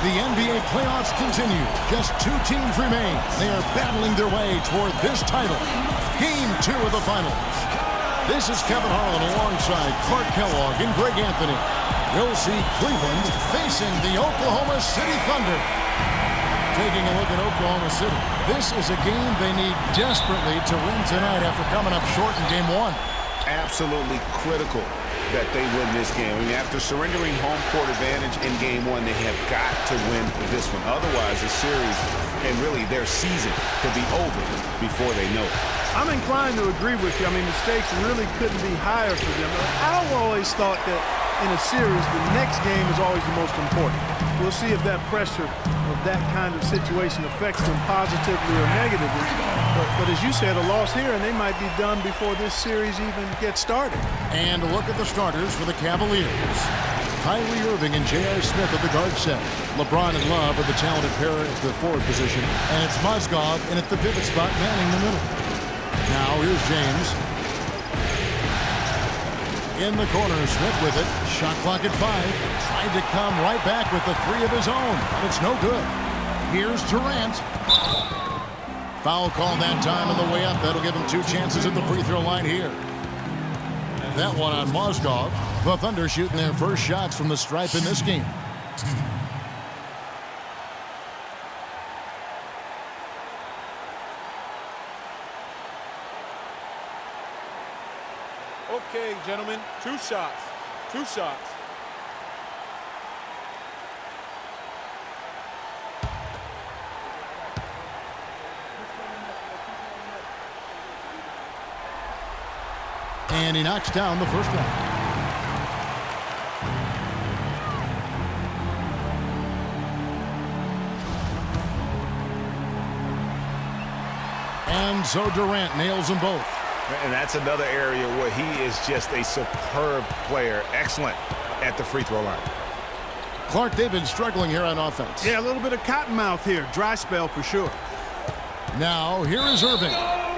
The NBA playoffs continue. Just 2 teams remain. They are battling their way toward this title. Game 2 of the finals. This is Kevin Harlan alongside Clark Kellogg and Greg Anthony. We'll see Cleveland facing the Oklahoma City Thunder. Taking a look at Oklahoma City. This is a game they need desperately to win tonight after coming up short in Game 1. Absolutely critical that they win this game. I mean, after surrendering home court advantage in Game 1, they have got to win this one. Otherwise, the series and really their season could be over before they know it. I'm inclined to agree with you. I mean, the stakes really couldn't be higher for them. I've always thought that in a series, the next game is always the most important. We'll see if that pressure of that kind of situation affects them positively or negatively. But as you said, a loss here, and they might be done before this series even gets started. And a look at the starters for the Cavaliers. Kyrie Irving and J.R. Smith at the guard set. LeBron and Love are the talented pair at the forward position. And it's Mozgov in at the pivot spot, manning the middle. Now here's James. In the corner, Smith with it. Shot clock at 5. Tried to come right back with the 3 of his own, but it's no good. Here's Durant. Foul call that time on the way up. That'll give him 2 chances at the free throw line here. That one on Mozgov. The Thunder shooting their first shots from the stripe in this game. Okay, gentlemen, 2 shots. 2 shots. And he knocks down the first one. And so Durant nails them both. And that's another area where he is just a superb player. Excellent at the free throw line. Clark, they've been struggling here on offense. Yeah, a little bit of cottonmouth here. Dry spell for sure. Now, here is Irving.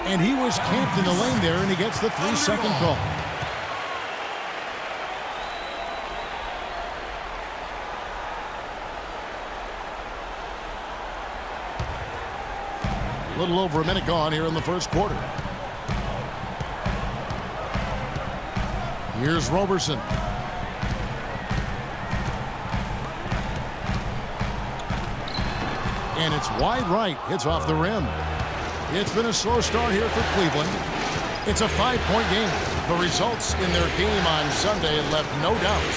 And he was camped in the lane there, and he gets the 3-second call. A little over a minute gone here in the first quarter. Here's Roberson. And it's wide right. It's off the rim. It's been a slow start here for Cleveland. It's a 5-point game. The results in their game on Sunday left no doubt.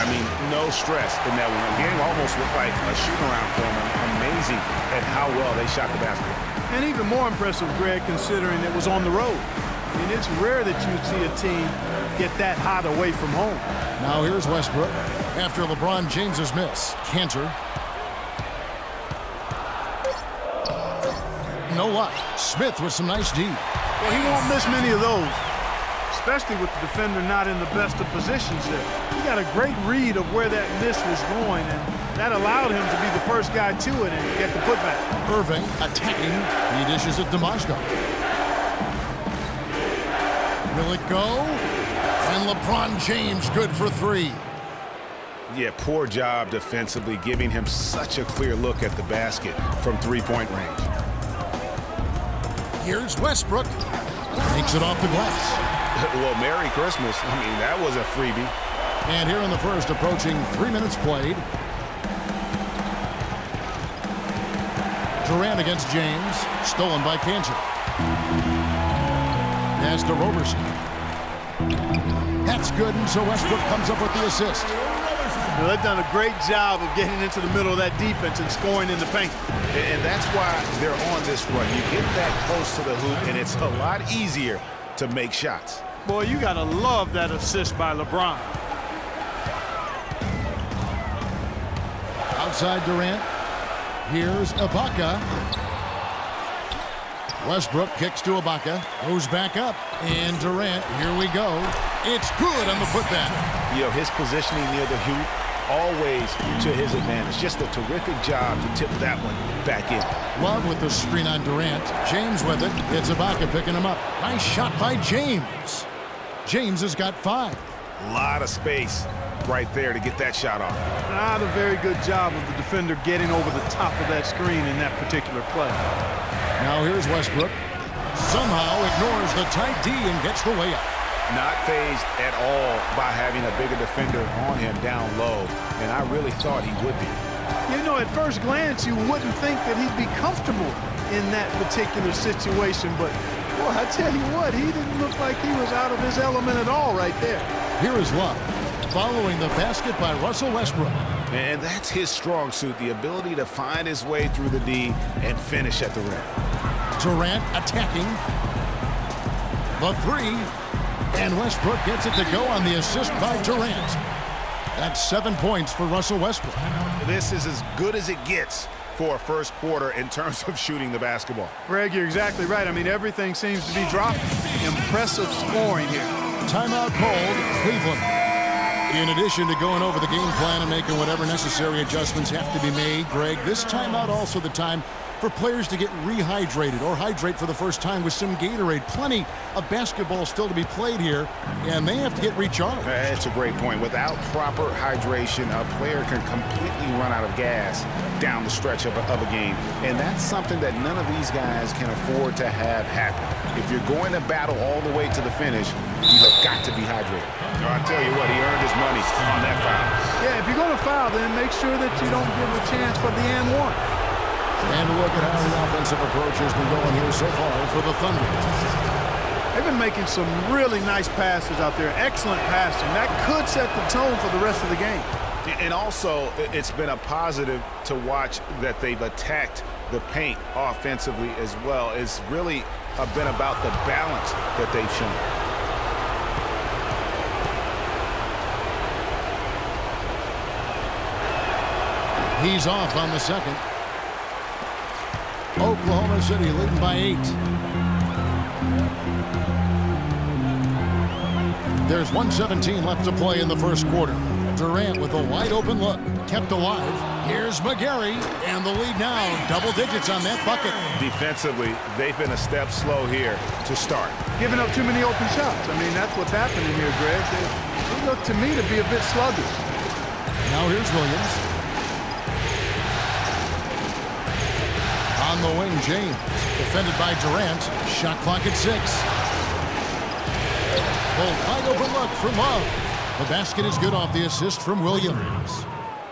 I mean, no stress in that one. The game almost looked like a shoot-around for them. Amazing at how well they shot the basketball. And even more impressive, Greg, considering it was on the road. I mean, it's rare that you'd see a team get that hot away from home. Now here's Westbrook. After LeBron James's miss, Cantor. No luck. Smith with some nice D. Well, he won't miss many of those, especially with the defender not in the best of positions there. He got a great read of where that miss was going, and that allowed him to be the first guy to it and get the putback. Irving attacking. He dishes it to Mozgov. Will it go? And LeBron James good for 3. Yeah, poor job defensively, giving him such a clear look at the basket from 3-point range. Here's Westbrook. Takes it off the glass. Well, Merry Christmas. I mean, that was a freebie. And here in the first, approaching 3 minutes played. Durant against James. Stolen by Cantor. Pass to Roberson. That's good, and so Westbrook comes up with the assist. Well, they've done a great job of getting into the middle of that defense and scoring in the paint. And that's why they're on this run. You get that close to the hoop, and it's a lot easier to make shots. Boy, you got to love that assist by LeBron. Outside Durant. Here's Ibaka. Westbrook kicks to Ibaka. Goes back up. And Durant, here we go. It's good on the putback. You know, his positioning near the hoop, always to his advantage. Just a terrific job to tip that one back in. Love with the screen on Durant. James with it. It's Ibaka picking him up. Nice shot by James. James has got 5. A lot of space right there to get that shot off. Not a very good job of the defender getting over the top of that screen in that particular play. Now here's Westbrook. Somehow ignores the tight D and gets the layup. Not phased at all by having a bigger defender on him down low, and I really thought he would be. You know, at first glance, you wouldn't think that he'd be comfortable in that particular situation, but, boy, I tell you what, he didn't look like he was out of his element at all right there. Here is Love, following the basket by Russell Westbrook. And that's his strong suit, the ability to find his way through the D and finish at the rim. Durant attacking. The three. And Westbrook gets it to go on the assist by Durant. That's 7 points for Russell Westbrook. This is as good as it gets for a first quarter in terms of shooting the basketball. Greg, you're exactly right. I mean, everything seems to be dropping. Impressive scoring here. Timeout called, Cleveland. In addition to going over the game plan and making whatever necessary adjustments have to be made, Greg, this timeout also the time for players to get rehydrated or hydrate for the first time with some Gatorade. Plenty of basketball still to be played here, and they have to get recharged. That's a great point. Without proper hydration, a player can completely run out of gas down the stretch of a game, and that's something that none of these guys can afford to have happen. If you're going to battle all the way to the finish, you have got to be hydrated. I'll tell you what, he earned his money on that foul. Yeah, if you're going to foul, then make sure that you don't give a chance for the and one. And look at how the offensive approach has been going here so far for the Thunder. They've been making some really nice passes out there. Excellent passing. That could set the tone for the rest of the game. And also, it's been a positive to watch that they've attacked the paint offensively as well. It's really been about the balance that they've shown. He's off on the second. Oklahoma City leading by 8. There's 1:17 left to play in the first quarter. Durant with a wide-open look. Kept alive. Here's McGarry. And the lead now. Double digits on that bucket. Defensively, they've been a step slow here to start. Giving up too many open shots. I mean, that's what's happening here, Greg. They look to me to be a bit sluggish. Now here's Williams. On the wing, James. Defended by Durant. Shot clock at 6. The wide open look for Love. The basket is good off the assist from Williams.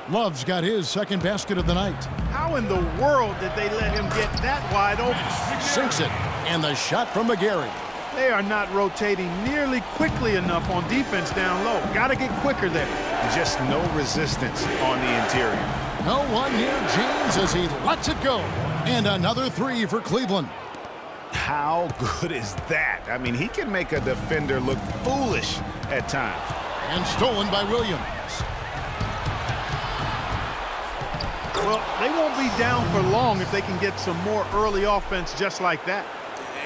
Love's got his second basket of the night. How in the world did they let him get that wide open? Sinks it. And the shot from McGarry. They are not rotating nearly quickly enough on defense down low. Got to get quicker there. Just no resistance on the interior. No one near James as he lets it go. And another three for Cleveland. How good is that? I mean, he can make a defender look foolish at times. And stolen by Williams. Well, they won't be down for long if they can get some more early offense just like that.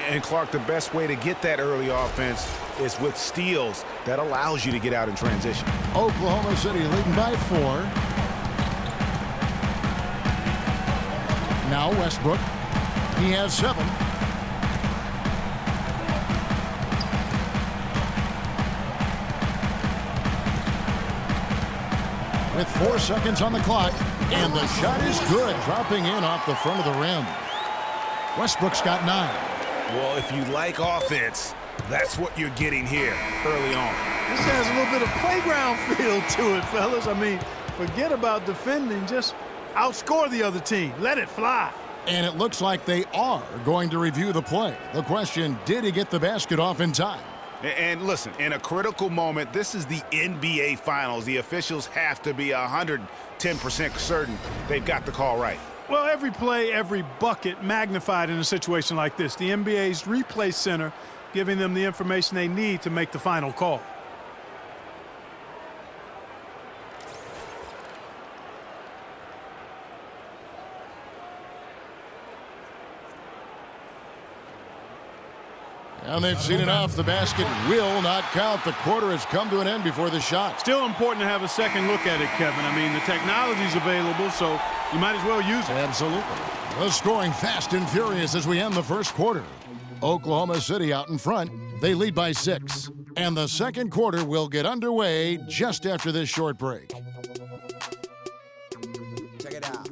And, Clark, the best way to get that early offense is with steals that allows you to get out in transition. Oklahoma City leading by 4. Now Westbrook. He has 7. With 4 seconds on the clock. And the shot is good. Dropping in off the front of the rim. Westbrook's got 9. Well, if you like offense, that's what you're getting here early on. This has a little bit of playground feel to it, fellas. I mean, forget about defending. Just outscore the other team. Let it fly. And it looks like they are going to review the play. The question, did he get the basket off in time? And listen, in a critical moment, this is the NBA Finals. The officials have to be 110% certain they've got the call right. Well, every play, every bucket magnified in a situation like this. The NBA's replay center giving them the information they need to make the final call. And they've seen enough. The basket will not count. The quarter has come to an end before the shot. Still important to have a second look at it, Kevin. I mean, the technology's available, so you might as well use it. Absolutely. The scoring fast and furious as we end the first quarter. Oklahoma City out in front. They lead by 6. And the second quarter will get underway just after this short break. Check it out.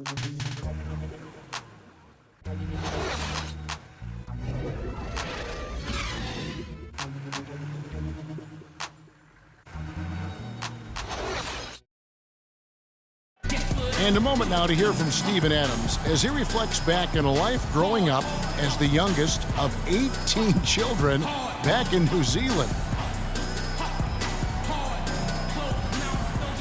And a moment now to hear from Steven Adams as he reflects back on a life growing up as the youngest of 18 children back in New Zealand.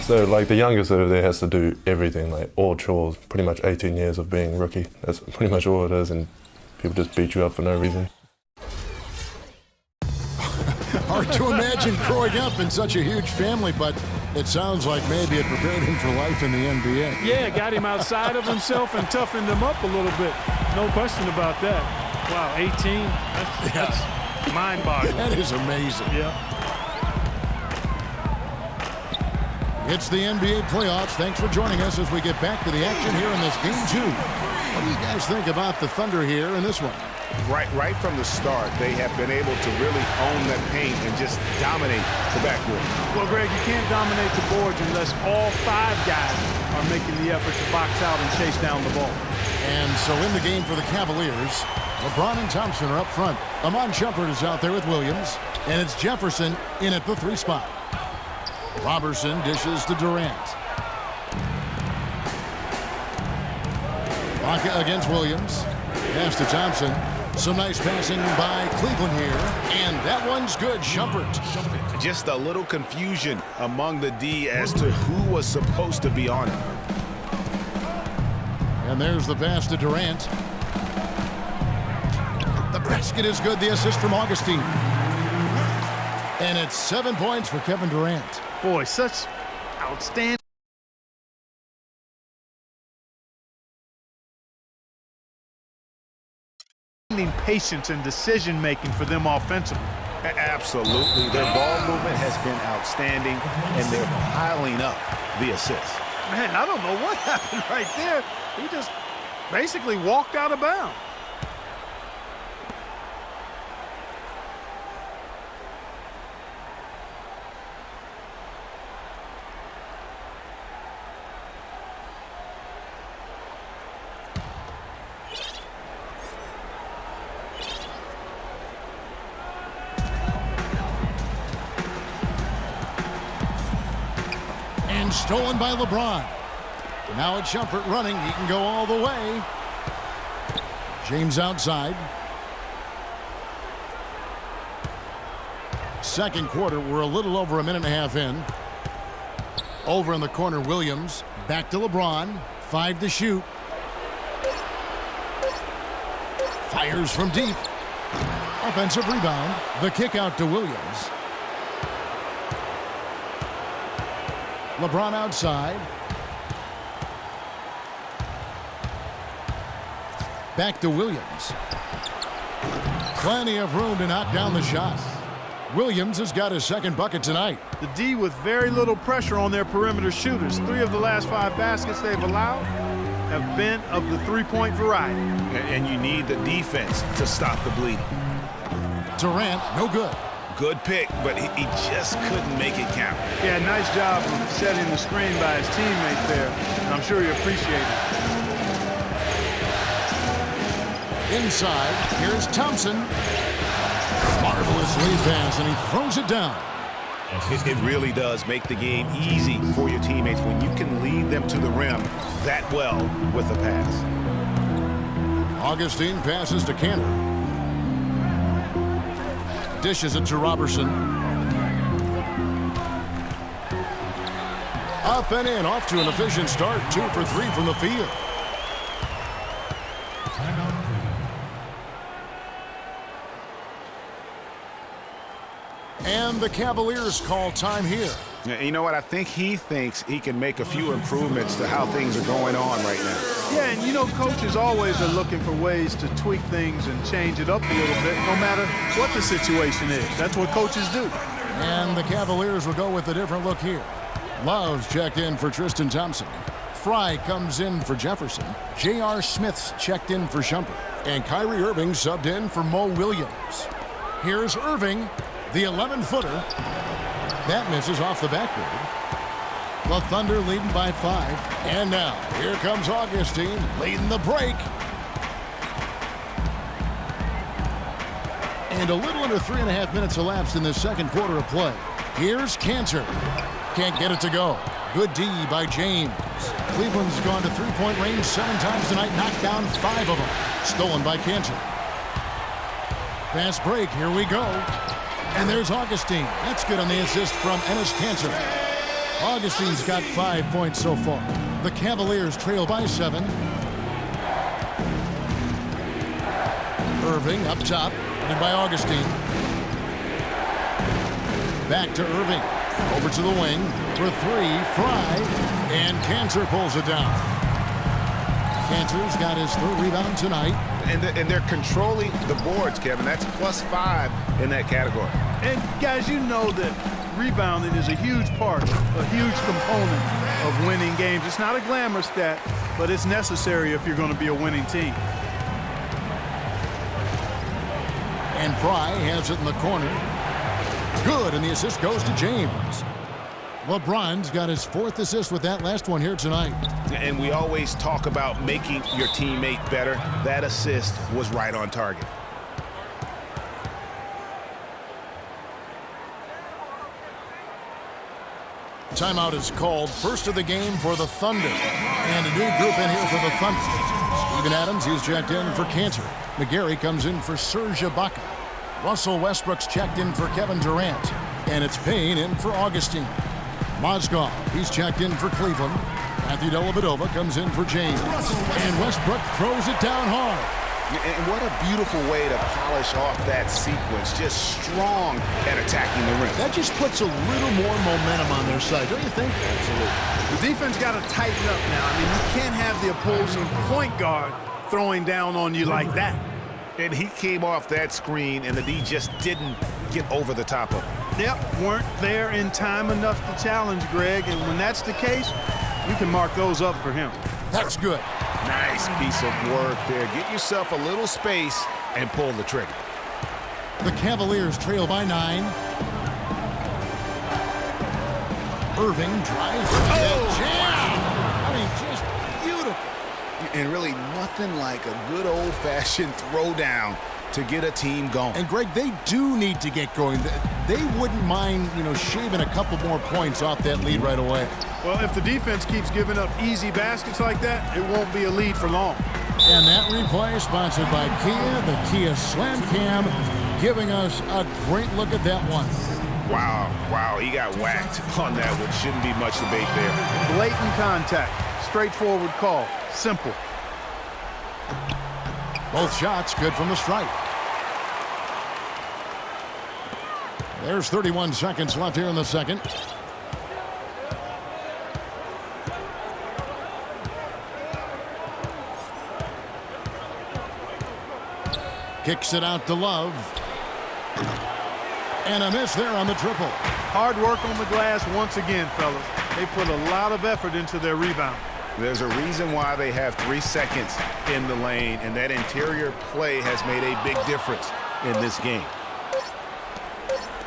So, like, the youngest over there has to do everything, like all chores, pretty much 18 years of being rookie. That's pretty much all it is, and people just beat you up for no reason. Hard to imagine growing up in such a huge family, but it sounds like maybe it prepared him for life in the NBA. Yeah, got him outside of himself and toughened him up a little bit. No question about that. Wow, 18? That's mind-boggling. That is amazing. Yeah. It's the NBA playoffs. Thanks for joining us as we get back to the action here in this game 2. What do you guys think about the Thunder here in this one? Right from the start, they have been able to really own that paint and just dominate the backboard. Well, Greg, you can't dominate the boards unless all 5 guys are making the effort to box out and chase down the ball. And so in the game for the Cavaliers, LeBron and Thompson are up front. Amon Shumpert is out there with Williams, and it's Jefferson in at the 3 spot. Robertson dishes to Durant. Ibaka against Williams. Pass to Thompson. Some nice passing by Cleveland here. And that one's good. Shumpert. Just a little confusion among the D as to who was supposed to be on it. And there's the pass to Durant. The basket is good. The assist from Augustine. And it's 7 points for Kevin Durant. Boy, such outstanding patience and decision-making for them offensively. Absolutely. Their ball movement has been outstanding, and they're piling up the assists. Man, I don't know what happened right there. He just basically walked out of bounds. Stolen by LeBron. Now it's Shumpert running. He can go all the way. James outside. Second quarter, we're a little over a minute and a half in. Over in the corner, Williams. Back to LeBron. 5 to shoot. Fires from deep. Offensive rebound. The kick out to Williams. LeBron outside. Back to Williams. Plenty of room to knock down the shot. Williams has got his second bucket tonight. The D with very little pressure on their perimeter shooters. 3 of the last 5 baskets they've allowed have been of the 3-point variety. And you need the defense to stop the bleeding. Durant, no good. Good pick, but he just couldn't make it count. Yeah, nice job of setting the screen by his teammate there. And I'm sure he appreciated it. Inside, here's Thompson. Marvelous lead pass, and he throws it down. It really does make the game easy for your teammates when you can lead them to the rim that well with a pass. Augustine passes to Cantor. Dishes it to Robertson. Up and in, off to an efficient start. 2 for 3 from the field. And the Cavaliers call time here. You know what? I think he thinks he can make a few improvements to how things are going on right now. Yeah, and you know, coaches always are looking for ways to tweak things and change it up a little bit, no matter what the situation is. That's what coaches do. And the Cavaliers will go with a different look here. Love's checked in for Tristan Thompson. Fry comes in for Jefferson. J.R. Smith's checked in for Shumpert. And Kyrie Irving subbed in for Mo Williams. Here's Irving. The 11-footer. That misses off the backboard. The Thunder leading by 5. And now, here comes Augustine leading the break. And a little under 3.5 minutes elapsed in the second quarter of play. Here's Kanter. Can't get it to go. Good D by James. Cleveland's gone to three-point range 7 times tonight, knocked down 5 of them. Stolen by Kanter. Fast break, here we go. And there's Augustine. That's good on the assist from Enes Kanter. Augustine's got 5 points so far. The Cavaliers trail by 7. Irving up top, and by Augustine. Back to Irving. Over to the wing for 3. Fry. And Kanter pulls it down. Kanter's got his 3rd rebound tonight. And they're controlling the boards, Kevin. That's +5 in that category. And, guys, you know that rebounding is a huge part, a huge component of winning games. It's not a glamour stat, but it's necessary if you're going to be a winning team. And Fry has it in the corner. Good, and the assist goes to James. LeBron's got his 4th assist with that last one here tonight. And we always talk about making your teammate better. That assist was right on target. Timeout is called. First of the game for the Thunder. And a new group in here for the Thunder. Steven Adams, he's checked in for Kanter. McGarry comes in for Serge Ibaka. Russell Westbrook's checked in for Kevin Durant. And it's Payne in for Augustine. Mozgov, he's checked in for Cleveland. Matthew Dellavedova comes in for James. And Westbrook throws it down hard. And what a beautiful way to polish off that sequence. Just strong at attacking the rim. That just puts a little more momentum on their side, don't you think? Absolutely. The defense got to tighten up now. I mean, you can't have the opposing point guard throwing down on you like that. And he came off that screen, and the D just didn't get over the top of him. Yep, weren't there in time enough to challenge Greg, and when that's the case, you can mark those up for him. That's good. Nice piece of work there. Get yourself a little space and pull the trigger. The Cavaliers trail by 9. Irving drives. Oh, jam! I mean, just beautiful. And really nothing like a good old-fashioned throwdown to get a team going. And, Greg, they do need to get going. They wouldn't mind, shaving a couple more points off that lead right away. Well, if the defense keeps giving up easy baskets like that, it won't be a lead for long. And that replay sponsored by Kia, the Kia Slam Cam, giving us a great look at that one. Wow, he got whacked on that, which shouldn't be much debate there. Blatant contact, straightforward call, simple. Both shots good from the stripe. There's 31 seconds left here in the second. Kicks it out to Love. And a miss there on the triple. Hard work on the glass once again, fellas. They put a lot of effort into their rebound. There's a reason why they have 3 seconds in the lane, and that interior play has made a big difference in this game.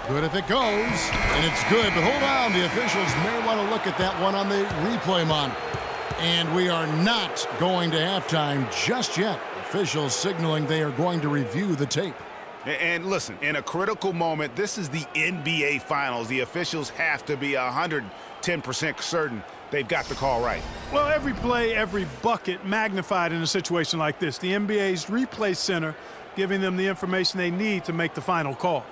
Good if it goes, and it's good, but hold on. The officials may want to look at that one on the replay monitor. And we are not going to halftime just yet. Officials signaling they are going to review the tape. And listen, in a critical moment, this is the NBA Finals. The officials have to be 110% certain they've got the call right. Well, every play, every bucket magnified in a situation like this. The NBA's replay center giving them the information they need to make the final call.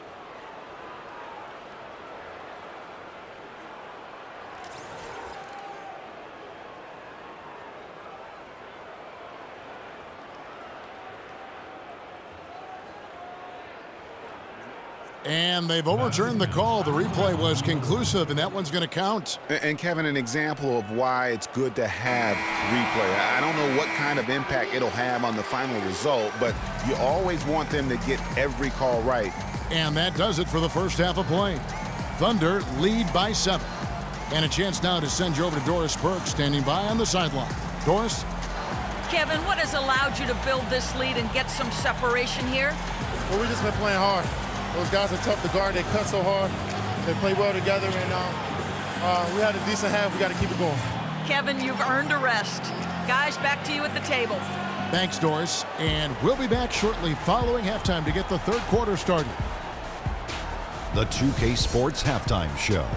And they've overturned the call. The replay was conclusive, and that one's going to count. And, Kevin, an example of why it's good to have replay. I don't know what kind of impact it'll have on the final result, but you always want them to get every call right. And that does it for the first half of play. Thunder lead by 7. And a chance now to send you over to Doris Burke, standing by on the sideline. Doris? Kevin, what has allowed you to build this lead and get some separation here? Well, we've just been playing hard. Those guys are tough to guard. They cut so hard. They play well together, and we had a decent half. We got to keep it going. Kevin, you've earned a rest. Guys, back to you at the table. Thanks, Doris. And we'll be back shortly following halftime to get the third quarter started. The 2K Sports Halftime Show.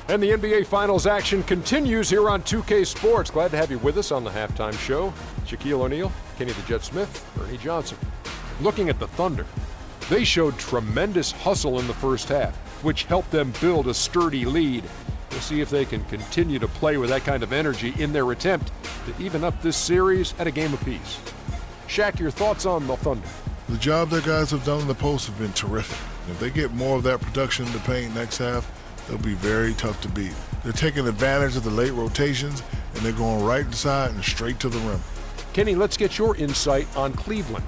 And the NBA Finals action continues here on 2K Sports. Glad to have you with us on the halftime show. Shaquille O'Neal, Kenny the Jet Smith, Ernie Johnson. Looking at the Thunder, they showed tremendous hustle in the first half, which helped them build a sturdy lead. We'll see if they can continue to play with that kind of energy in their attempt to even up this series at a game apiece. Shaq, your thoughts on the Thunder? The job their guys have done in the post have been terrific. If they get more of that production in the paint next half, they'll be very tough to beat. They're taking advantage of the late rotations, and they're going right inside and straight to the rim. Kenny, let's get your insight on Cleveland.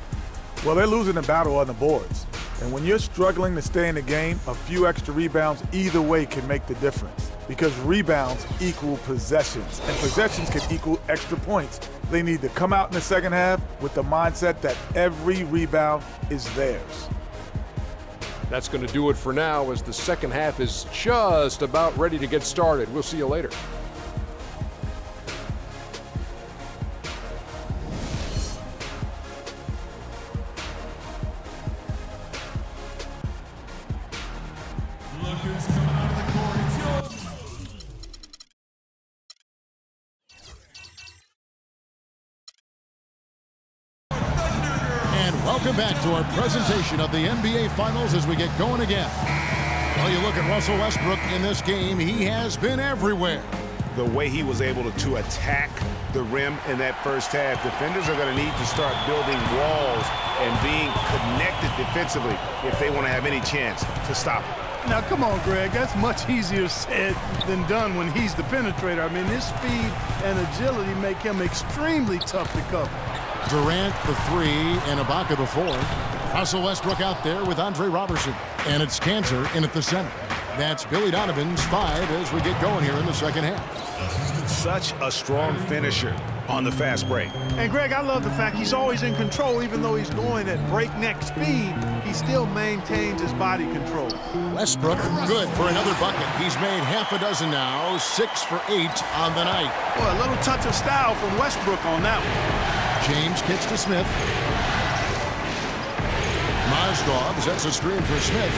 Well, they're losing the battle on the boards. And when you're struggling to stay in the game, a few extra rebounds either way can make the difference. Because rebounds equal possessions, and possessions can equal extra points. They need to come out in the second half with the mindset that every rebound is theirs. That's going to do it for now as the second half is just about ready to get started. We'll see you later. Welcome back to our presentation of the NBA Finals as we get going again. Well, you look at Russell Westbrook in this game, he has been everywhere. The way he was able to attack the rim in that first half, defenders are going to need to start building walls and being connected defensively if they want to have any chance to stop him. Now, come on, Greg. That's much easier said than done when he's the penetrator. I mean, his speed and agility make him extremely tough to cover. Durant the 3 and Ibaka the 4. Russell Westbrook out there with Andre Robertson. And it's Cantor in at the center. That's Billy Donovan's 5 as we get going here in the second half. Such a strong finisher on the fast break. And Greg, I love the fact he's always in control. Even though he's going at breakneck speed, he still maintains his body control. Westbrook good for another bucket. He's made half a dozen now, 6 for 8 on the night. Well, a little touch of style from Westbrook on that one. James kicks to Smith. Mozgov sets a screen for Smith.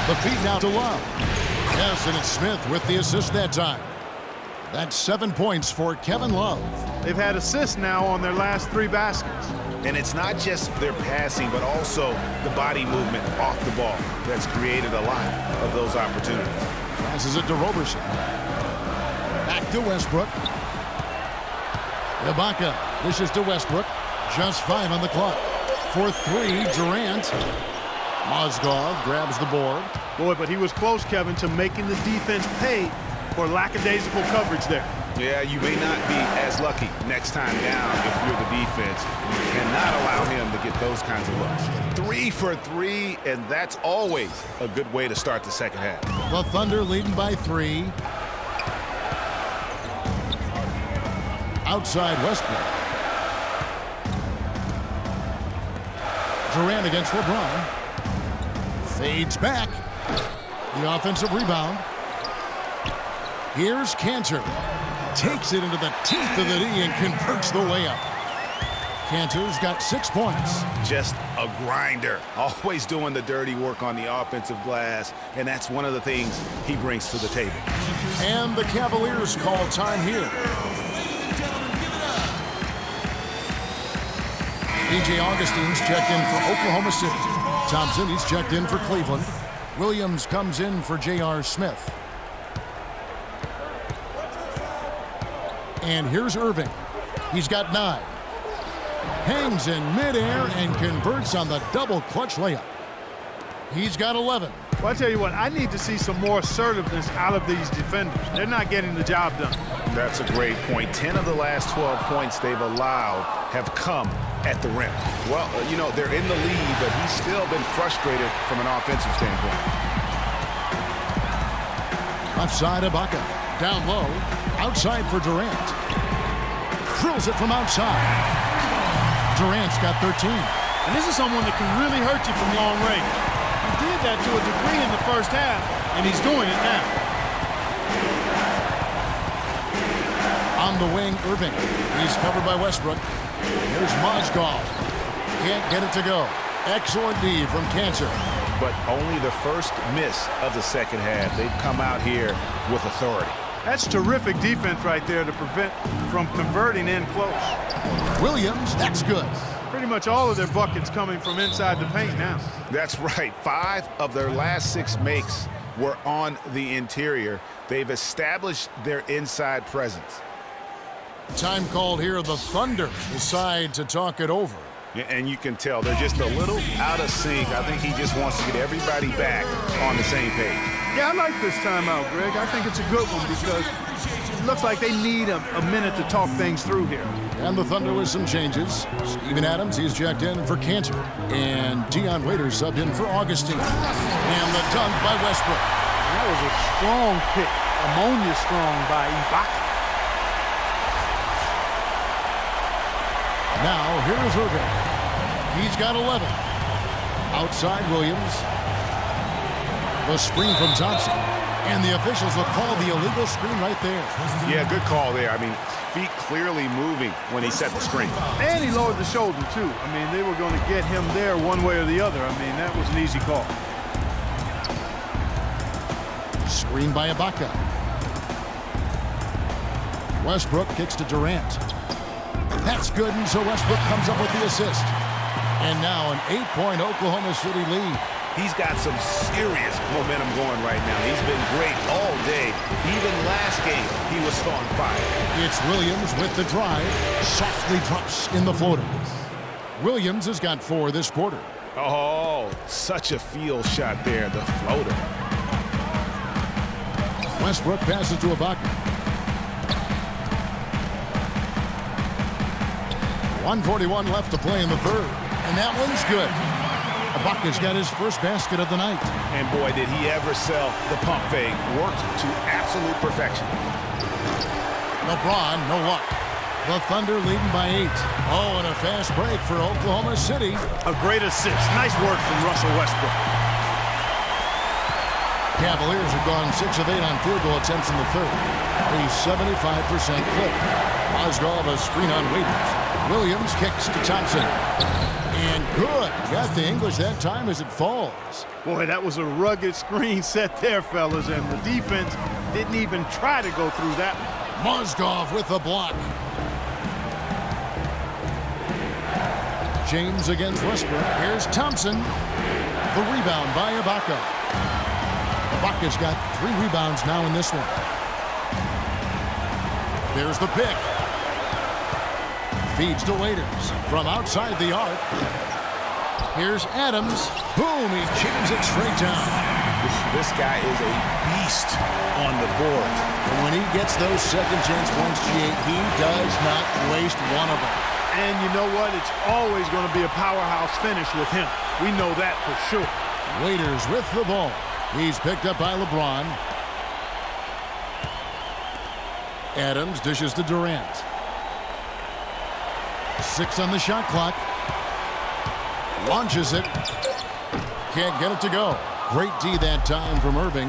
The feed now to Love. Yes, and it's Smith with the assist that time. That's 7 points for Kevin Love. They've had assists now on their last 3 baskets. And it's not just their passing, but also the body movement off the ball that's created a lot of those opportunities. Passes it to Roberson. Back to Westbrook. Ibaka dishes to Westbrook. Just 5 on the clock. For 3, Durant. Mozgov grabs the board. Boy, but he was close, Kevin, to making the defense pay for lackadaisical coverage there. Yeah, you may not be as lucky next time down if you're the defense. You cannot allow him to get those kinds of looks. 3 for 3, and that's always a good way to start the second half. The Thunder leading by 3. Outside Westbrook. Durant against LeBron. Fades back. The offensive rebound. Here's Cantor. Takes it into the teeth of the D and converts the layup. Cantor's got 6 points. Just a grinder. Always doing the dirty work on the offensive glass, and that's one of the things he brings to the table. And the Cavaliers call time here. DJ Augustine's checked in for Oklahoma City. Thompson, he's checked in for Cleveland. Williams comes in for J.R. Smith. And here's Irving. He's got 9. Hangs in midair and converts on the double clutch layup. He's got 11. Well, I tell you what, I need to see some more assertiveness out of these defenders. They're not getting the job done. That's a great point. 10 of the last 12 points they've allowed have come at the rim. Well, you know, they're in the lead, but he's still been frustrated from an offensive standpoint. Left side, Ibaka. Down low. Outside for Durant. drills it from outside. Durant's got 13. And this is someone that can really hurt you from long range. He did that to a degree in the first half, and he's doing it now. On the wing, Irving. He's covered by Westbrook. Here's Mozgov. Can't get it to go. Excellent D from Cancer. But only the first miss of the second half. They've come out here with authority. That's terrific defense right there to prevent from converting in close. Williams, that's good. Pretty much all of their buckets coming from inside the paint now. That's right. 5 of their last 6 makes were on the interior. They've established their inside presence. Time called here. The Thunder decide to talk it over. Yeah, and you can tell they're just a little out of sync. I think he just wants to get everybody back on the same page. Yeah, I like this timeout, Greg. I think it's a good one because it looks like they need a minute to talk things through here. And the Thunder with some changes. Steven Adams, he's checked in for Cantor. And Dion Waiters subbed in for Augustine. And the dunk by Westbrook. That was a strong pick. Ammonia strong by Ibaka. Now, here's Irving. He's got 11. Outside Williams. The screen from Thompson. And the officials will call the illegal screen right there. Yeah, good call there. I mean, feet clearly moving when he set the screen. And he lowered the shoulder, too. I mean, they were going to get him there one way or the other. I mean, that was an easy call. Screen by Ibaka. Westbrook kicks to Durant. That's good, and so Westbrook comes up with the assist. And now an 8-point Oklahoma City lead. He's got some serious momentum going right now. He's been great all day. Even last game, he was on fire. It's Williams with the drive. Softly drops in the floater. Williams has got 4 this quarter. Oh, such a field shot there, the floater. Westbrook passes to Ibaka. 1:41 left to play in the third. And that one's good. Ibaka's got his first basket of the night. And boy, did he ever sell the pump fake. Worked to absolute perfection. LeBron, no luck. The Thunder leading by 8. Oh, and a fast break for Oklahoma City. A great assist. Nice work from Russell Westbrook. Cavaliers have gone 6 of 8 on field goal attempts in the third. A 75% clip. Mozgov a screen on Waiters. Williams kicks to Thompson. And good. Got the English that time as it falls. Boy, that was a rugged screen set there, fellas, and the defense didn't even try to go through that one. Mozgov with the block. James against Westbrook. Here's Thompson. The rebound by Ibaka. Ibaka's got 3 rebounds now in this one. There's the pick. Feeds to Waiters from outside the arc. Here's Adams. Boom, he jams it straight down. This guy is a beast on the board. And when he gets those second chance points, G8, he does not waste one of them. And you know what? It's always going to be a powerhouse finish with him. We know that for sure. Waiters with the ball. He's picked up by LeBron. Adams dishes to Durant. 6 on the shot clock. Launches it. Can't get it to go. Great D that time from Irving.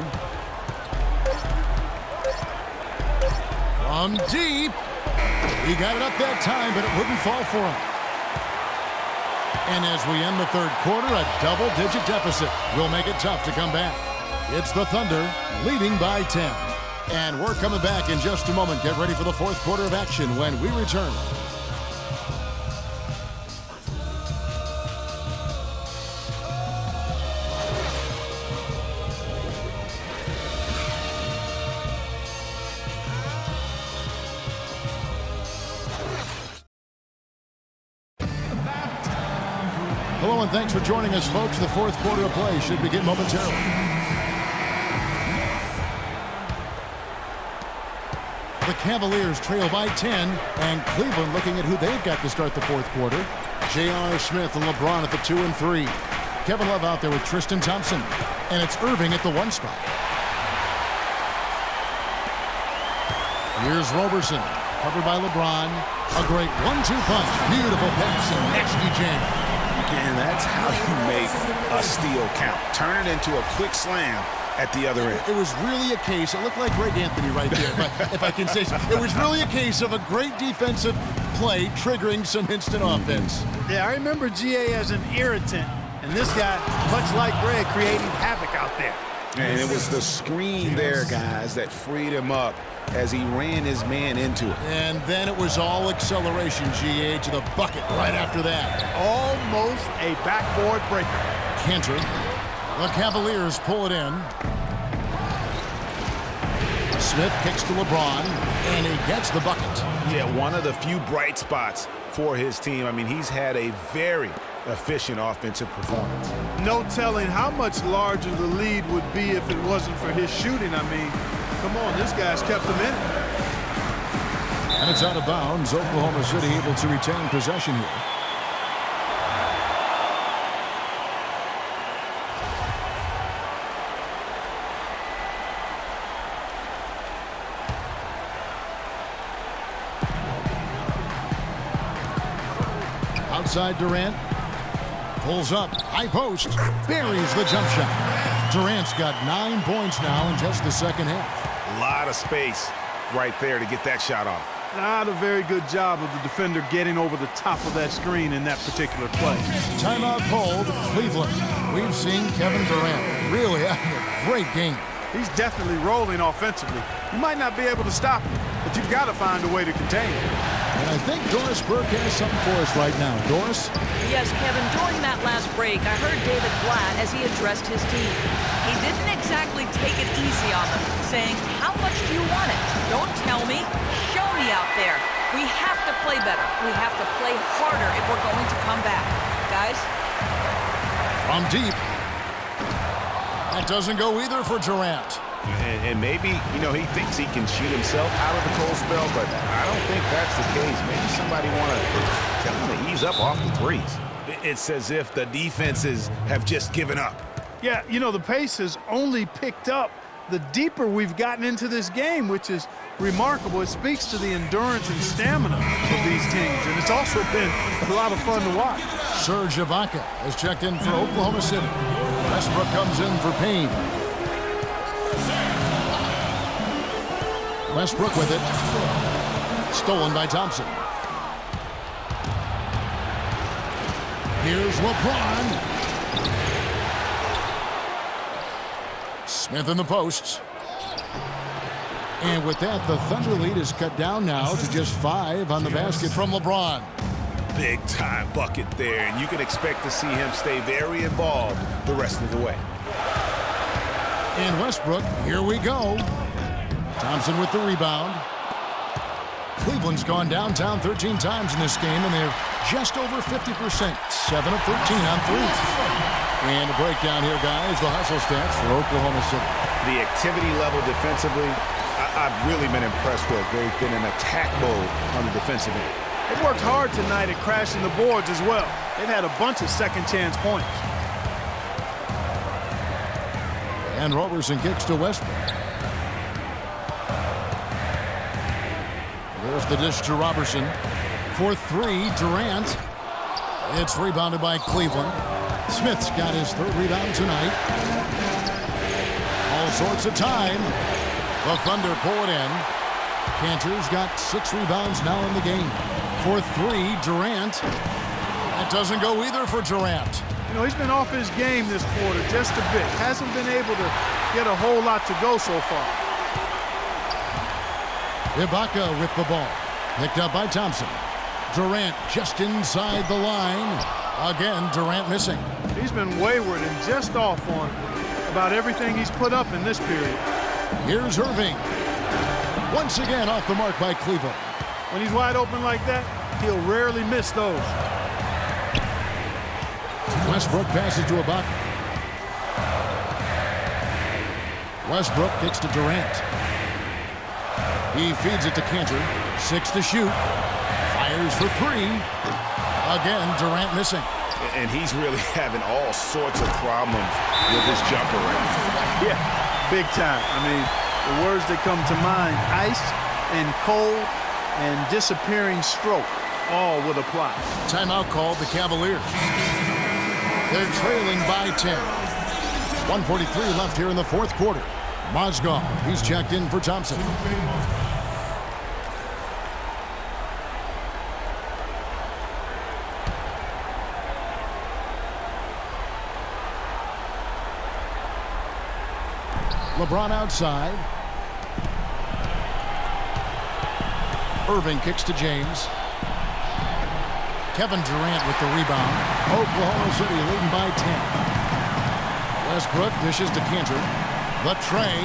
From deep. He got it up that time, but it wouldn't fall for him. And as we end the third quarter, a double-digit deficit will make it tough to come back. It's the Thunder leading by 10. And we're coming back in just a moment. Get ready for the fourth quarter of action when we return. Hello and thanks for joining us, folks. The fourth quarter of play should begin momentarily. The Cavaliers trail by 10, and Cleveland looking at who they've got to start the fourth quarter. J.R. Smith and LeBron at the 2 and 3. Kevin Love out there with Tristan Thompson, and it's Irving at the 1 spot. Here's Roberson. Covered by LeBron. A great 1-2 punch. Beautiful pass and nasty jam. And that's how you make a steal count. Turn it into a quick slam at the other end. It was really a case, it looked like Greg Anthony right there, but if I can say so. It was really a case of a great defensive play triggering some instant offense. Yeah, I remember GA as an irritant, and this guy, much like Greg, creating havoc out there. And it was the screen there, guys, that freed him up as he ran his man into it. And then it was all acceleration, GA, to the bucket right after that. Almost a backboard breaker. Kanter. The Cavaliers pull it in. Smith kicks to LeBron, and he gets the bucket. Yeah, one of the few bright spots for his team. I mean, he's had a very efficient offensive performance. No telling how much larger the lead would be if it wasn't for his shooting. I mean, come on, this guy's kept them in it. And it's out of bounds. Oklahoma City able to retain possession here. Outside Durant. Pulls up. High post. Buries the jump shot. Durant's got 9 points now in just the second half. A lot of space right there to get that shot off. Not a very good job of the defender getting over the top of that screen in that particular play. Timeout called. Cleveland. We've seen Kevin Durant really having a great game. He's definitely rolling offensively. You might not be able to stop him, but you've got to find a way to contain him. And I think Doris Burke has something for us right now. Doris? Yes, Kevin, during that last break, I heard David Blatt as he addressed his team. He didn't exactly take it easy on them, saying, how much do you want it? Don't tell me. Show me out there. We have to play better. We have to play harder if we're going to come back. Guys? From deep. That doesn't go either for Durant. And maybe, you know, he thinks he can shoot himself out of the cold spell, but I don't think that's the case. Maybe somebody want to tell him to ease up off the threes. It's as if the defenses have just given up. Yeah, you know, the pace has only picked up the deeper we've gotten into this game, which is remarkable. It speaks to the endurance and stamina of these teams, and it's also been a lot of fun to watch. Serge Ibaka has checked in for Oklahoma City. Westbrook comes in for Payne. Westbrook with it. Stolen by Thompson. Here's LeBron. Smith in the posts. And with that, the Thunder lead is cut down now to just 5 on the basket from LeBron. Big time bucket there, and you can expect to see him stay very involved the rest of the way. And Westbrook, here we go. Thompson with the rebound. Cleveland's gone downtown 13 times in this game, and they're just over 50%. 7 of 13 on threes. And a breakdown here, guys. The hustle stats for Oklahoma City. The activity level defensively, I've really been impressed with. They've been in attack mode on the defensive end. They worked hard tonight at crashing the boards as well. They've had a bunch of second chance points. And Roberson kicks to Westbrook. There's the dish to Roberson. For 3, Durant. It's rebounded by Cleveland. Smith's got his 3rd rebound tonight. All sorts of time. The Thunder pull it in. Kanter's got 6 rebounds now in the game. For 3, Durant. That doesn't go either for Durant. You know, he's been off his game this quarter just a bit. Hasn't been able to get a whole lot to go so far. Ibaka with the ball. Picked up by Thompson. Durant just inside the line. Again, Durant missing. He's been wayward and just off on about everything he's put up in this period. Here's Irving. Once again off the mark by Cleveland. When he's wide open like that, he'll rarely miss those. Westbrook passes to Ibaka. Westbrook kicks to Durant. He feeds it to Kanter. 6 to shoot. Fires for 3. Again, Durant missing. And he's really having all sorts of problems with his jumper right now. Yeah, big time. I mean, the words that come to mind, ice and cold and disappearing stroke, all with a plot. Timeout called the Cavaliers. They're trailing by 10. 1:43 left here in the fourth quarter. Mozgov, he's checked in for Thompson. LeBron outside. Irving kicks to James. Kevin Durant with the rebound. Oklahoma City leading by 10. Westbrook dishes to Cantor. The tray.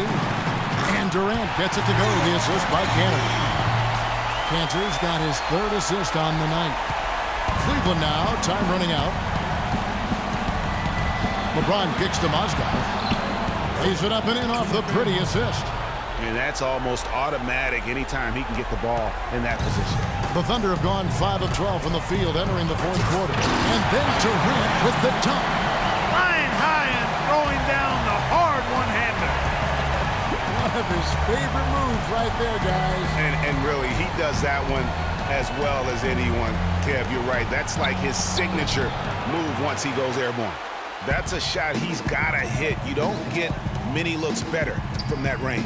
And Durant gets it to go. The assist by Cantor. Cantor's got his third assist on the night. Cleveland now. Time running out. LeBron kicks to Mozgov. Lays it up and in off the pretty assist. And that's almost automatic anytime he can get the ball in that position. The Thunder have gone 5 of 12 from the field entering the fourth quarter. And then Durant with the dunk. Flying high and throwing down the hard one-hander. One of his favorite moves right there, guys. And really, he does that one as well as anyone. Kev, you're right. That's like his signature move once he goes airborne. That's a shot he's got to hit. You don't get many looks better from that range.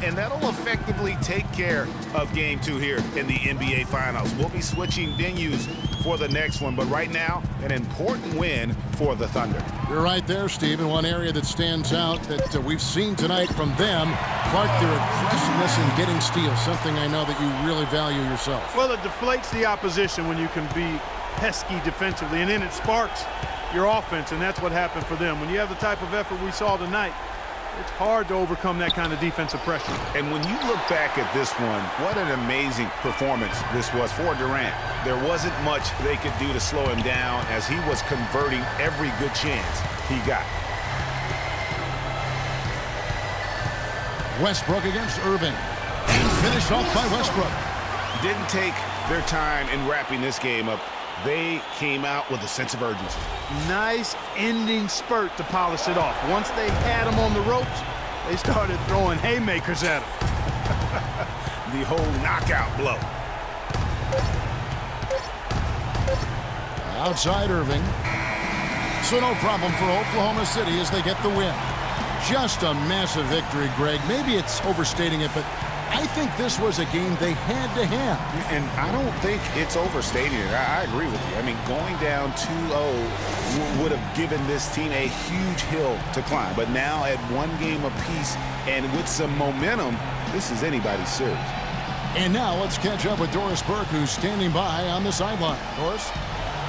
And that'll effectively take care of Game 2 here in the NBA Finals. We'll be switching venues for the next one, but right now, an important win for the Thunder. You're right there, Steve. And one area that stands out that we've seen tonight from them, Clark, their aggressiveness in getting steals, something I know that you really value yourself. Well, it deflates the opposition when you can be pesky defensively, and then it sparks your offense, and that's what happened for them. When you have the type of effort we saw tonight, it's hard to overcome that kind of defensive pressure. And when you look back at this one, what an amazing performance this was for Durant. There wasn't much they could do to slow him down as he was converting every good chance he got. Westbrook against Irving. And finished off by Westbrook. Didn't take their time in wrapping this game up. They came out with a sense of urgency. Nice ending spurt to polish it off. Once they had him on the ropes, they started throwing haymakers at him. The whole knockout blow. Outside Irving. So no problem for Oklahoma City as they get the win. Just a massive victory, Greg. Maybe it's overstating it, but I think this was a game they had to have. And I don't think it's overstating it. I agree with you. I mean, going down 2-0 would have given this team a huge hill to climb. But now at one game apiece and with some momentum, this is anybody's series. And now let's catch up with Doris Burke, who's standing by on the sideline. Doris?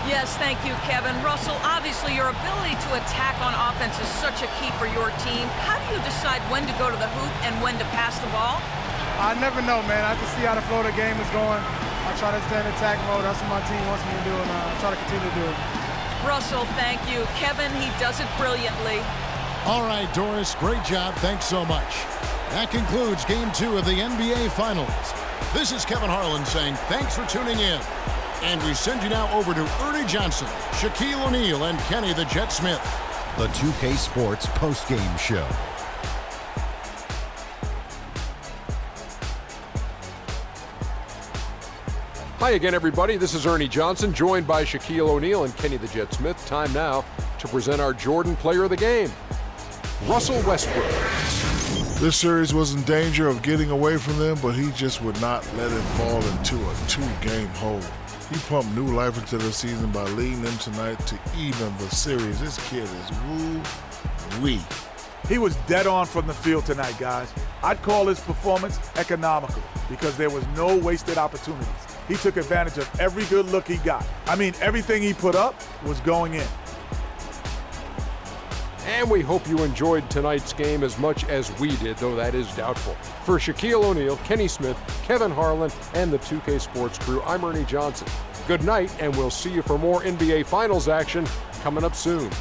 Yes, thank you, Kevin. Russell, obviously your ability to attack on offense is such a key for your team. How do you decide when to go to the hoop and when to pass the ball? I never know, man. I just see how the flow of the game is going. I try to stay in attack mode. That's what my team wants me to do, and I try to continue to do it. Russell, thank you. Kevin, he does it brilliantly. All right, Doris, great job. Thanks so much. That concludes Game 2 of the NBA Finals. This is Kevin Harlan saying thanks for tuning in. And we send you now over to Ernie Johnson, Shaquille O'Neal, and Kenny the Jet Smith. The 2K Sports postgame show. Hi again, everybody. This is Ernie Johnson, joined by Shaquille O'Neal and Kenny the Jet Smith. Time now to present our Jordan Player of the Game, Russell Westbrook. This series was in danger of getting away from them, but he just would not let it fall into a two-game hole. He pumped new life into the season by leading them tonight to even the series. This kid is woo-wee. He was dead on from the field tonight, guys. I'd call his performance economical because there was no wasted opportunities. He took advantage of every good look he got. I mean, everything he put up was going in. And we hope you enjoyed tonight's game as much as we did, though that is doubtful. For Shaquille O'Neal, Kenny Smith, Kevin Harlan, and the 2K Sports crew, I'm Ernie Johnson. Good night, and we'll see you for more NBA Finals action coming up soon.